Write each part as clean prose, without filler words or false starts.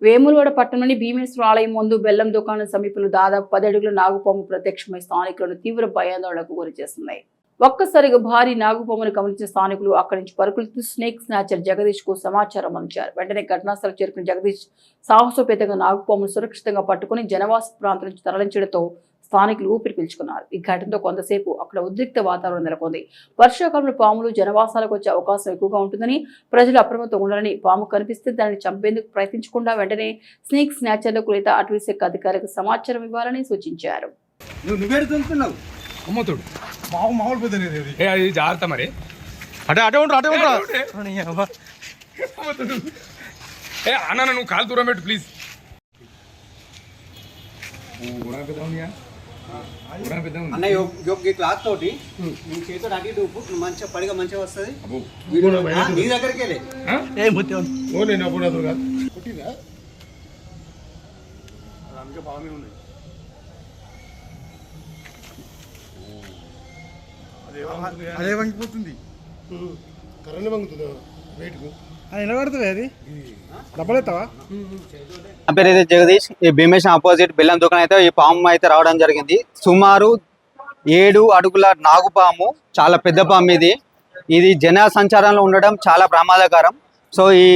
వేములవాడ పట్టణంలోని భీమేశ్వర ఆలయం ముందు బెల్లం దుకాణం సమీపంలో దాదాపు 10 అడుగుల నాగుపాము ప్రత్యక్షమై స్థానికులను తీవ్ర భయాందోళనకు గురిచేస్తున్నాయి. ఒక్కసారిగా భారీ నాగుపామును గమనించిన స్థానికులు అక్కడి నుంచి పరుగులు స్నేక్ స్నాచర్ జగదీష్ కు సమాచారం అందించారు. వెంటనే ఘటనాస్థలం చేరుకున్న జగదీష్ సాహసోపేతంగా నాగుపామును సురక్షితంగా పట్టుకుని జనవాస ప్రాంతం నుంచి తరలించడంతో స్థానికులు ఊపిరి పీల్చుకున్నారు. ఈ ఘటనతో కొంతసేపు అక్కడ ఉద్రిక్త వాతావరణం నెలకొంది. వర్షాకాలంలో పాములు జనవాసాలకు వచ్చే అవకాశం ఎక్కువగా ఉంటుందని, ప్రజలు అప్రమత్తంగా ఉండాలని, పాము కనిపిస్తే దానిని చంపేందుకు ప్రయత్నించకుండా వెంటనే స్నేక్ స్నాచర్లకు లేదా అటవీ శాఖ అధికారులకు సమాచారం ఇవ్వాలని సూచించారు. జాగ్రత్త మరి అన్న నువ్వు కాలు దూరం పెట్టు ప్లీజ్. అన్న క్లాత్ తోటి నీ చేతితో అటు ఇటు మంచిగా పడిగా మంచిగా వస్తుంది. నీ దగ్గరికి వెళ్ళి అదే వంగిపోతుంది, కరెంట్ వంగుతుంది, వెయిట్కు అది నిలబడుతుంది. అది డబ్బులెత్తావా? నా పేరు అయితే జగదీష్. ఈ భీమేశ్ ఆపోజిట్ బెల్లం దుకాణం అయితే ఈ పాము అయితే రావడం జరిగింది. సుమారు 7 అడుగుల నాగుపాము, చాలా పెద్ద పాము ఇది జన సంచారంలో ఉండడం చాలా ప్రమాదకరం. సో ఈ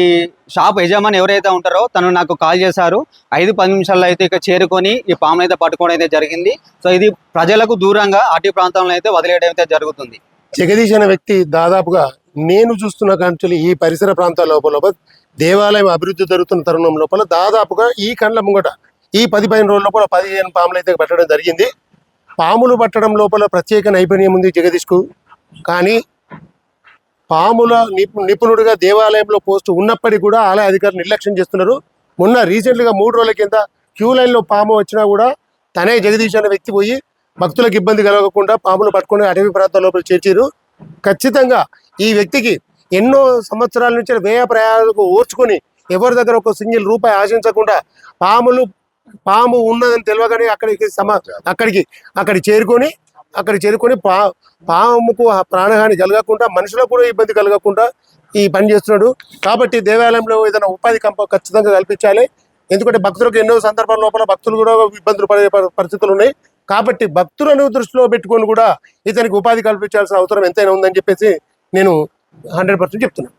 షాప్ యజమాని ఎవరైతే ఉంటారో తను నాకు కాల్ చేశారు. 5-10 నిమిషాల్లో అయితే ఇక చేరుకొని ఈ పామును అయితే పట్టుకోవడం అయితే జరిగింది. సో ఇది ప్రజలకు దూరంగా అటవీ ప్రాంతంలో అయితే వదిలేయడం అయితే జరుగుతుంది. జగదీష్ అనే వ్యక్తి దాదాపుగా నేను చూస్తున్న కాంచెలు ఈ పరిసర ప్రాంతాల లోపల దేవాలయం అభివృద్ధి జరుగుతున్న తరుణం లోపల దాదాపుగా ఈ కండ్ల ముంగట ఈ 10-15 రోజుల లోపల 15 పాములు అయితే పట్టడం జరిగింది. పాములు పట్టడం లోపల ప్రత్యేక నైపుణ్యం ఉంది జగదీష్కు. కానీ పాముల నిపుణుడిగా దేవాలయంలో పోస్ట్ ఉన్నప్పటికీ కూడా ఆలయ అధికారులు నిర్లక్ష్యం చేస్తున్నారు. మొన్న రీసెంట్గా 3 రోజుల కింద క్యూ లైన్లో పాము వచ్చినా కూడా తనే జగదీష్ అనే వ్యక్తి పోయి భక్తులకు ఇబ్బంది కలగకుండా పాములు పట్టుకుని అటవీ ప్రాంతాల లోపల చేర్చారు. ఖచ్చితంగా ఈ వ్యక్తికి ఎన్నో సంవత్సరాల నుంచి వ్యయ ప్రయాణాలకు ఓర్చుకొని ఎవరి దగ్గర ఒక సింగిల్ రూపాయి ఆశించకుండా పాము ఉన్నదని తెలియగానే అక్కడికి చేరుకొని పాముకు ప్రాణహాని కలగకుండా మనుషులకు కూడా ఇబ్బంది కలగకుండా ఈ పని చేస్తున్నాడు. కాబట్టి దేవాలయంలో ఏదైనా ఉపాధి ఖచ్చితంగా కల్పించాలి. ఎందుకంటే భక్తులకు ఎన్నో సందర్భాల లోపల భక్తులు కూడా ఇబ్బందులు పడే పరిస్థితులు ఉన్నాయి. కాబట్టి భక్తులను దృష్టిలో పెట్టుకొని కూడా ఇతనికి ఉపాధి కల్పించాల్సిన అవసరం ఎంతైనా ఉందని చెప్పేసి నేను 100% చెప్తున్నాను.